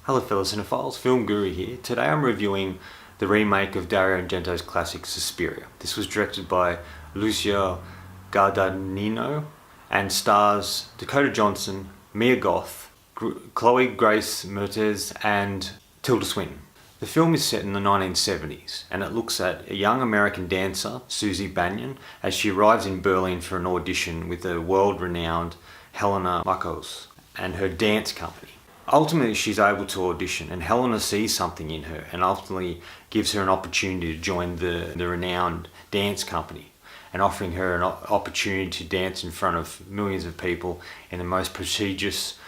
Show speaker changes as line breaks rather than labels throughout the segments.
Hello fellow cinephiles, Film Guru here. Today I'm reviewing the remake of Dario Argento's classic Suspiria. This was directed by Lucio Guadagnino and stars Dakota Johnson, Mia Goth, Chloe Grace Moretz and Tilda Swinton. The film is set in the 1970s and it looks at a young American dancer, Susie Banyan, as she arrives in Berlin for an audition with the world-renowned Helena Marcos and her dance company. Ultimately, she's able to audition, and Helena sees something in her and ultimately gives her an opportunity to join the renowned dance company, and offering her an opportunity to dance in front of millions of people in the most prestigious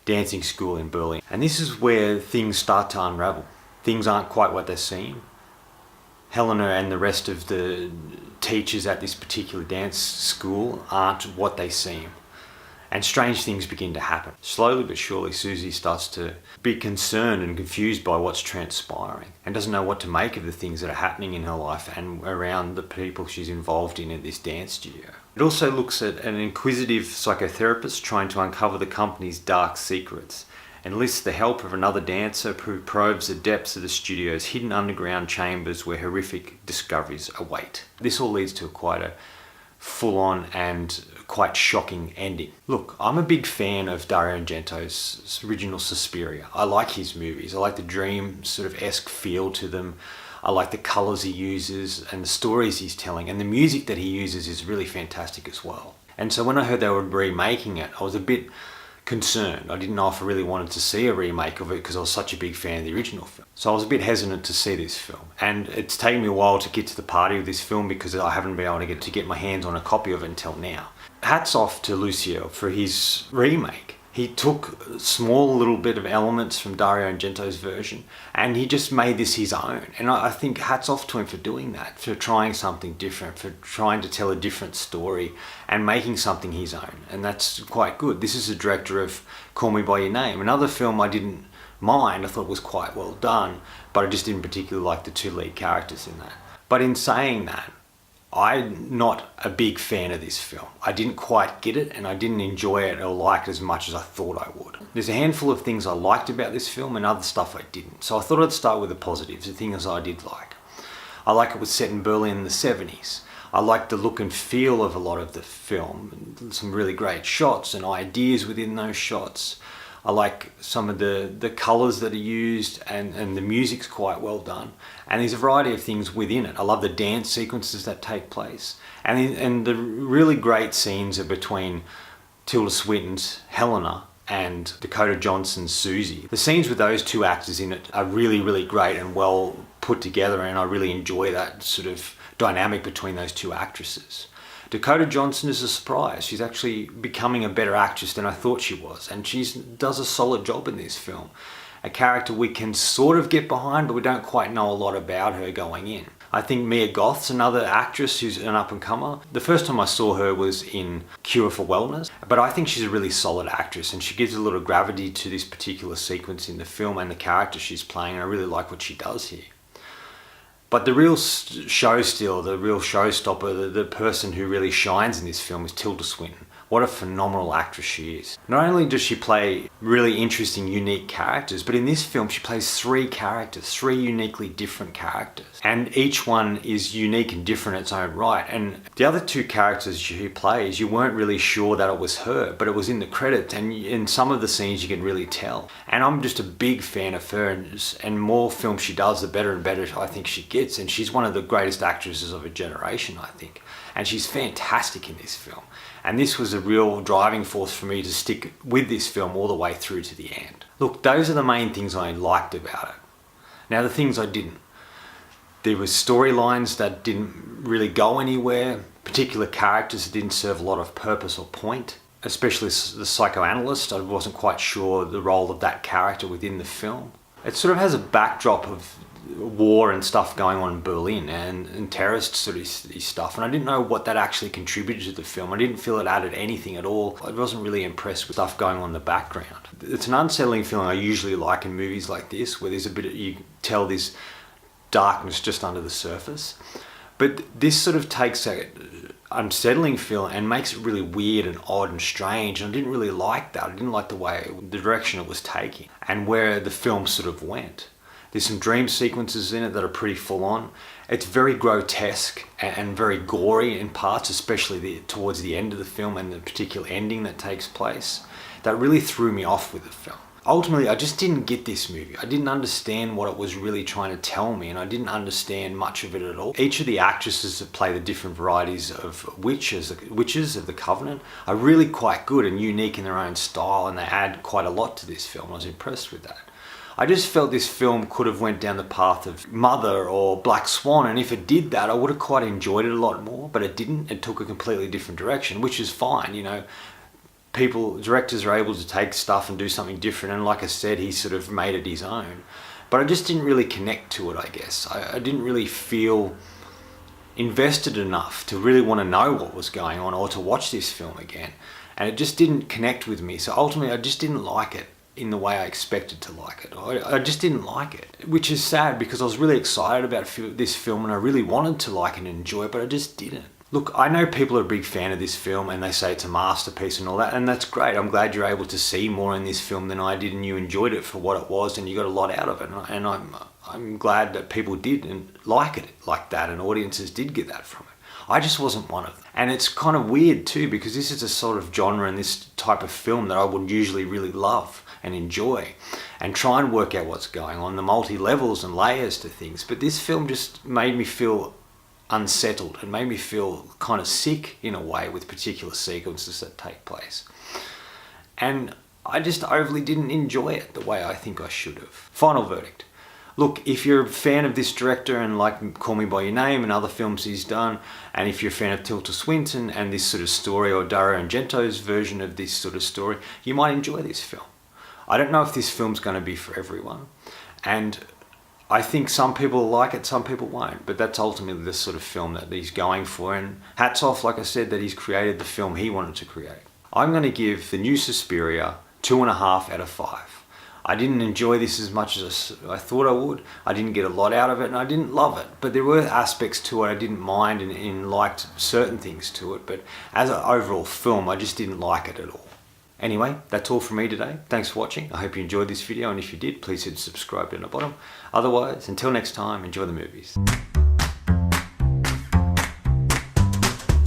dancing school in Berlin. And this is where things start to unravel. Things aren't quite what they seem. Helena and the rest of the teachers at this particular dance school aren't what they seem. And strange things begin to happen. Slowly but surely, Susie starts to be concerned and confused by what's transpiring and doesn't know what to make of the things that are happening in her life and around the people she's involved in at this dance studio. It also looks at an inquisitive psychotherapist trying to uncover the company's dark secrets and enlists the help of another dancer who probes the depths of the studio's hidden underground chambers where horrific discoveries await. This all leads to quite a full-on and quite shocking ending. Look, I'm a big fan of Dario Angento's original Suspiria. I like his movies. I like the dream sort of esque feel to them. I like the colours he uses and the stories he's telling, and the music that he uses is really fantastic as well. And so when I heard they were remaking it, I was a bit concerned. I didn't know if I really wanted to see a remake of it because I was such a big fan of the original film. So I was a bit hesitant to see this film. And it's taken me a while to get to the party of this film because I haven't been able to get my hands on a copy of it until now. Hats off to Lucio for his remake. He took a small little bit of elements from Dario Angento's version and he just made this his own. And I think hats off to him for doing that, for trying something different, for trying to tell a different story and making something his own. And that's quite good. This is the director of Call Me By Your Name, another film I didn't mind. I thought was quite well done, but I just didn't particularly like the two lead characters in that. But in saying that, I'm not a big fan of this film. I didn't quite get it and I didn't enjoy it or like it as much as I thought I would. There's a handful of things I liked about this film and other stuff I didn't. So I thought I'd start with the positives, the things I did like. I like it was set in Berlin in the 70s. I like the look and feel of a lot of the film. Some really great shots and ideas within those shots. I like some of the colours that are used and the music's quite well done. And there's a variety of things within it. I love the dance sequences that take place. And the really great scenes are between Tilda Swinton's Helena and Dakota Johnson's Susie. The scenes with those two actors in it are really, really great and well put together, and I really enjoy that sort of dynamic between those two actresses. Dakota Johnson is a surprise. She's actually becoming a better actress than I thought she was, and she does a solid job in this film. A character we can sort of get behind, but we don't quite know a lot about her going in. I think Mia Goth's another actress who's an up-and-comer. The first time I saw her was in Cure for Wellness, but I think she's a really solid actress and she gives a lot of gravity to this particular sequence in the film and the character she's playing, and I really like what she does here. But the real show stealer, the real showstopper, the person who really shines in this film is Tilda Swinton. What a phenomenal actress she is. Not only does she play really interesting, unique characters, but in this film she plays three characters, three uniquely different characters. And each one is unique and different in its own right. And the other two characters she plays, you weren't really sure that it was her, but it was in the credits, and in some of the scenes you can really tell. And I'm just a big fan of her, and more films she does, the better and better I think she gets. And she's one of the greatest actresses of a generation, I think. And she's fantastic in this film. And this was a real driving force for me to stick with this film all the way through to the end. Look, those are the main things I liked about it. Now, the things I didn't. There was storylines that didn't really go anywhere, particular characters that didn't serve a lot of purpose or point, especially the psychoanalyst. I wasn't quite sure the role of that character within the film. It sort of has a backdrop of war and stuff going on in Berlin and terrorist sort of stuff, and I didn't know what that actually contributed to the film. I didn't feel it added anything at all. I wasn't really impressed with stuff going on in the background. It's an unsettling feeling I usually like in movies like this, where there's a bit of, you tell this darkness just under the surface. But this sort of takes unsettling feeling and makes it really weird and odd and strange. And I didn't really like that. I didn't like the direction it was taking and where the film sort of went. There's some dream sequences in it that are pretty full on. It's very grotesque and very gory in parts, especially towards the end of the film and the particular ending that takes place. That really threw me off with the film. Ultimately, I just didn't get this movie. I didn't understand what it was really trying to tell me, and I didn't understand much of it at all. Each of the actresses that play the different varieties of witches of the Covenant are really quite good and unique in their own style, and they add quite a lot to this film. I was impressed with that. I just felt this film could have went down the path of Mother or Black Swan, and if it did that, I would have quite enjoyed it a lot more, but it didn't. It took a completely different direction, which is fine, you know. Directors are able to take stuff and do something different, and like I said, he sort of made it his own. But I just didn't really connect to it, I guess. I didn't really feel invested enough to really want to know what was going on or to watch this film again. And it just didn't connect with me. So ultimately, I just didn't like it in the way I expected to like it. I just didn't like it, which is sad because I was really excited about this film and I really wanted to like it and enjoy it, but I just didn't. Look, I know people are a big fan of this film and they say it's a masterpiece and all that, and that's great. I'm glad you're able to see more in this film than I did, and you enjoyed it for what it was and you got a lot out of it. And I'm glad that people did and like it like that, and audiences did get that from it. I just wasn't one of them. And it's kind of weird too, because this is a sort of genre and this type of film that I would usually really love and enjoy and try and work out what's going on, the multi-levels and layers to things. But this film just made me feel unsettled and made me feel kind of sick in a way with particular sequences that take place. And I just overly didn't enjoy it the way I think I should have. Final verdict. Look, if you're a fan of this director and like Call Me By Your Name and other films he's done, and if you're a fan of Tilda Swinton and this sort of story, or Dario Angento's version of this sort of story, you might enjoy this film. I don't know if this film's going to be for everyone, and I think some people like it, some people won't, but that's ultimately the sort of film that he's going for, and hats off, like I said, that he's created the film he wanted to create. I'm going to give the new Suspiria 2.5 out of 5. I didn't enjoy this as much as I thought I would. I didn't get a lot out of it, and I didn't love it, but there were aspects to it I didn't mind and liked certain things to it, but as an overall film, I just didn't like it at all. Anyway, that's all from me today. Thanks for watching. I hope you enjoyed this video, and if you did, please hit subscribe down the bottom. Otherwise, until next time, enjoy the movies.